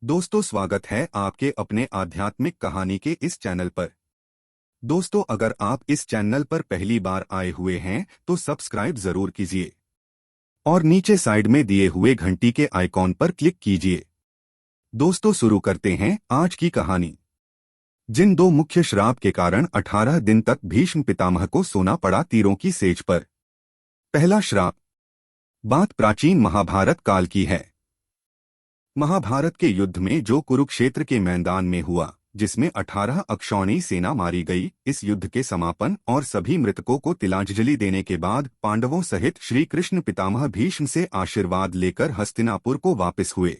दोस्तों, स्वागत है आपके अपने आध्यात्मिक कहानी के इस चैनल पर। दोस्तों, अगर आप इस चैनल पर पहली बार आए हुए हैं तो सब्सक्राइब जरूर कीजिए और नीचे साइड में दिए हुए घंटी के आइकॉन पर क्लिक कीजिए। दोस्तों, शुरू करते हैं आज की कहानी। जिन दो मुख्य श्राप के कारण 18 दिन तक भीष्म पितामह को सोना पड़ा तीरों की सेज पर। पहला श्राप। बात प्राचीन महाभारत काल की है। महाभारत के युद्ध में जो कुरुक्षेत्र के मैदान में हुआ, जिसमें 18 अक्षौणी सेना मारी गई, इस युद्ध के समापन और सभी मृतकों को तिलांजलि देने के बाद पांडवों सहित श्री कृष्ण पितामह भीष्म से आशीर्वाद लेकर हस्तिनापुर को वापस हुए।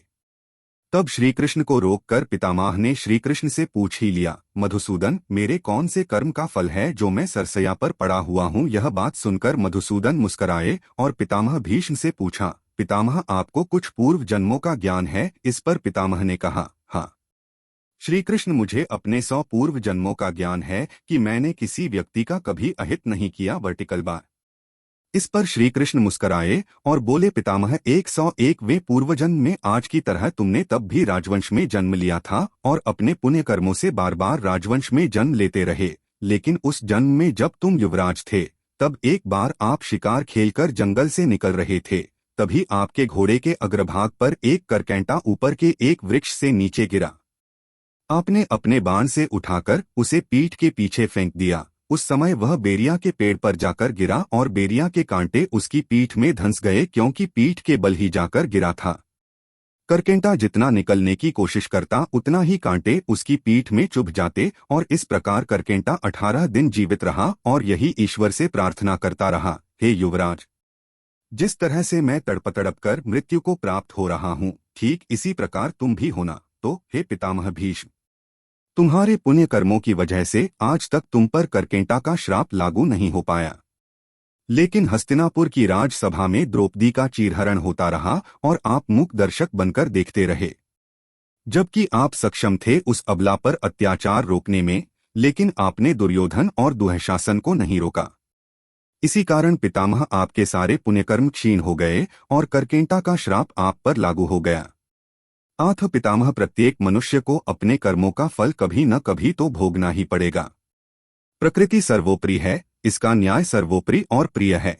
तब श्री कृष्ण को रोककर पितामह ने श्री कृष्ण से पूछ ही लिया, मधुसूदन, मेरे कौन से कर्म का फल है जो मैं सरसैया पर पड़ा हुआ हूँ? यह बात सुनकर मधुसूदन मुस्कराए और पितामह भीष्म से पूछा, पितामह, आपको कुछ पूर्व जन्मों का ज्ञान है? इस पर पितामह ने कहा, हाँ श्री कृष्ण, मुझे अपने 100 पूर्व जन्मों का ज्ञान है कि मैंने किसी व्यक्ति का कभी अहित नहीं किया। Vertical bar. इस पर श्री कृष्ण मुस्कराए और बोले, पितामह, 101वें पूर्व जन्म में आज की तरह तुमने तब भी राजवंश में जन्म लिया था और अपने पुण्य कर्मों से बार बार राजवंश में जन्म लेते रहे। लेकिन उस जन्म में जब तुम युवराज थे, तब एक बार आप शिकार खेलकर जंगल से निकल रहे थे। तभी आपके घोड़े के अग्रभाग पर एक करकैंटा ऊपर के एक वृक्ष से नीचे गिरा। आपने अपने बाण से उठाकर उसे पीठ के पीछे फेंक दिया। उस समय वह बेरिया के पेड़ पर जाकर गिरा और बेरिया के कांटे उसकी पीठ में धंस गए, क्योंकि पीठ के बल ही जाकर गिरा था। करकेंटा जितना निकलने की कोशिश करता, उतना ही कांटे उसकी पीठ में चुभ जाते और इस प्रकार करकेंटा 18 दिन जीवित रहा और यही ईश्वर से प्रार्थना करता रहा, हे युवराज, जिस तरह से मैं तड़प तड़प कर मृत्यु को प्राप्त हो रहा हूँ, ठीक इसी प्रकार तुम भी होना। तो हे पितामह भीष्म, तुम्हारे पुण्य कर्मों की वजह से आज तक तुम पर करकेंटा का श्राप लागू नहीं हो पाया। लेकिन हस्तिनापुर की राजसभा में द्रौपदी का चीरहरण होता रहा और आप मूक दर्शक बनकर देखते रहे, जबकि आप सक्षम थे उस अबला पर अत्याचार रोकने में, लेकिन आपने दुर्योधन और दुःशासन को नहीं रोका। इसी कारण पितामह, आपके सारे पुण्यकर्म क्षीण हो गए और करकेंटा का श्राप आप पर लागू हो गया। आथ पितामह, प्रत्येक मनुष्य को अपने कर्मों का फल कभी न कभी तो भोगना ही पड़ेगा। प्रकृति सर्वोपरि है, इसका न्याय सर्वोपरि और प्रिय है।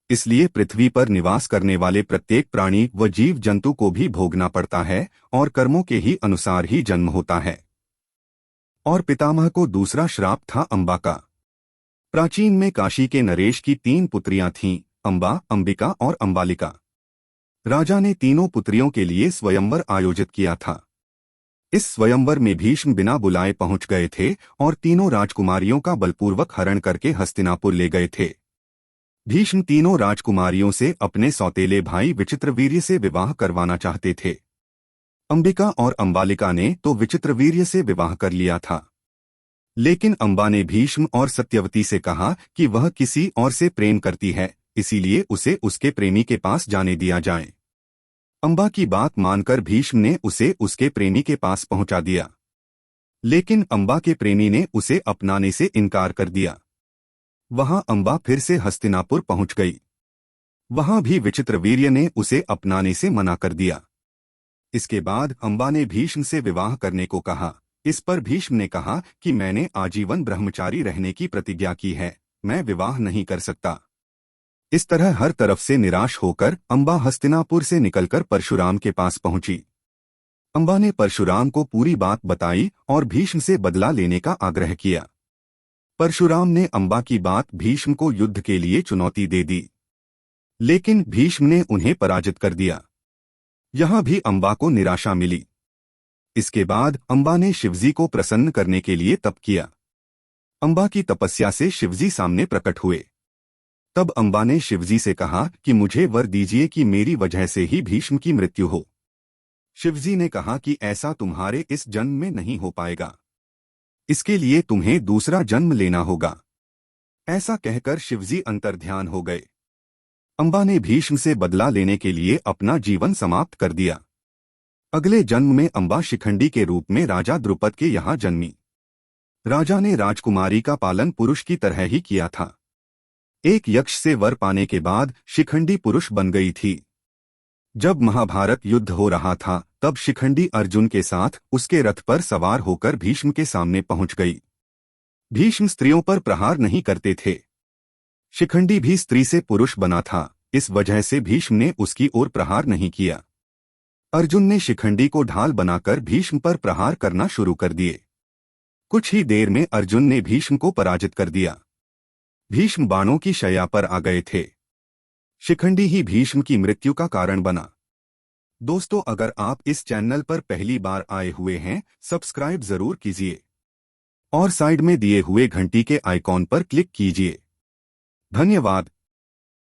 इसलिए पृथ्वी पर निवास करने वाले प्रत्येक प्राणी व जीव जंतु को भी भोगना पड़ता है और कर्मों के ही अनुसार ही जन्म होता है। और पितामह को दूसरा श्राप था अंबा का। प्राचीन में काशी के नरेश की 3 पुत्रियां थीं, अंबा, अंबिका और अंबालिका। राजा ने तीनों पुत्रियों के लिए स्वयंवर आयोजित किया था। इस स्वयंवर में भीष्म बिना बुलाए पहुंच गए थे और तीनों राजकुमारियों का बलपूर्वक हरण करके हस्तिनापुर ले गए थे। भीष्म तीनों राजकुमारियों से अपने सौतेले भाई विचित्रवीर्य से विवाह करवाना चाहते थे। अंबिका और अंबालिका ने तो विचित्रवीर्य से विवाह कर लिया था, लेकिन अंबा ने भीष्म और सत्यवती से कहा कि वह किसी और से प्रेम करती है, इसीलिए उसे उसके प्रेमी के पास जाने दिया जाए। अंबा की बात मानकर भीष्म ने उसे उसके प्रेमी के पास पहुंचा दिया, लेकिन अंबा के प्रेमी ने उसे अपनाने से इनकार कर दिया। वहां अंबा फिर से हस्तिनापुर पहुंच गई। वहां भी विचित्रवीर्य ने उसे अपनाने से मना कर दिया। इसके बाद अंबा ने भीष्म से विवाह करने को कहा। इस पर भीष्म ने कहा कि मैंने आजीवन ब्रह्मचारी रहने की प्रतिज्ञा की है, मैं विवाह नहीं कर सकता। इस तरह हर तरफ से निराश होकर अंबा हस्तिनापुर से निकलकर परशुराम के पास पहुंची। अंबा ने परशुराम को पूरी बात बताई और भीष्म से बदला लेने का आग्रह किया। परशुराम ने अंबा की बात भीष्म को युद्ध के लिए चुनौती दे दी, लेकिन भीष्म ने उन्हें पराजित कर दिया। यहां भी अंबा को निराशा मिली। इसके बाद अंबा ने शिवजी को प्रसन्न करने के लिए तप किया। अंबा की तपस्या से शिवजी सामने प्रकट हुए। तब अंबा ने शिवजी से कहा कि मुझे वर दीजिए कि मेरी वजह से ही भीष्म की मृत्यु हो। शिवजी ने कहा कि ऐसा तुम्हारे इस जन्म में नहीं हो पाएगा, इसके लिए तुम्हें दूसरा जन्म लेना होगा। ऐसा कहकर शिवजी अंतर्ध्यान हो गए। अंबा ने भीष्म से बदला लेने के लिए अपना जीवन समाप्त कर दिया। अगले जन्म में अंबा शिखंडी के रूप में राजा द्रुपद के यहाँ जन्मी। राजा ने राजकुमारी का पालन पुरुष की तरह ही किया था। एक यक्ष से वर पाने के बाद शिखंडी पुरुष बन गई थी। जब महाभारत युद्ध हो रहा था तब शिखंडी अर्जुन के साथ उसके रथ पर सवार होकर भीष्म के सामने पहुंच गई। भीष्म स्त्रियों पर प्रहार नहीं करते थे। शिखंडी भी स्त्री से पुरुष बना था, इस वजह से भीष्म ने उसकी ओर प्रहार नहीं किया। अर्जुन ने शिखंडी को ढाल बनाकर भीष्म पर प्रहार करना शुरू कर दिए। कुछ ही देर में अर्जुन ने भीष्म को पराजित कर दिया। भीष्म बाणों की शैया पर आ गए थे। शिखंडी ही भीष्म की मृत्यु का कारण बना। दोस्तों, अगर आप इस चैनल पर पहली बार आए हुए हैं, सब्सक्राइब जरूर कीजिए और साइड में दिए हुए घंटी के आइकॉन पर क्लिक कीजिए। धन्यवाद।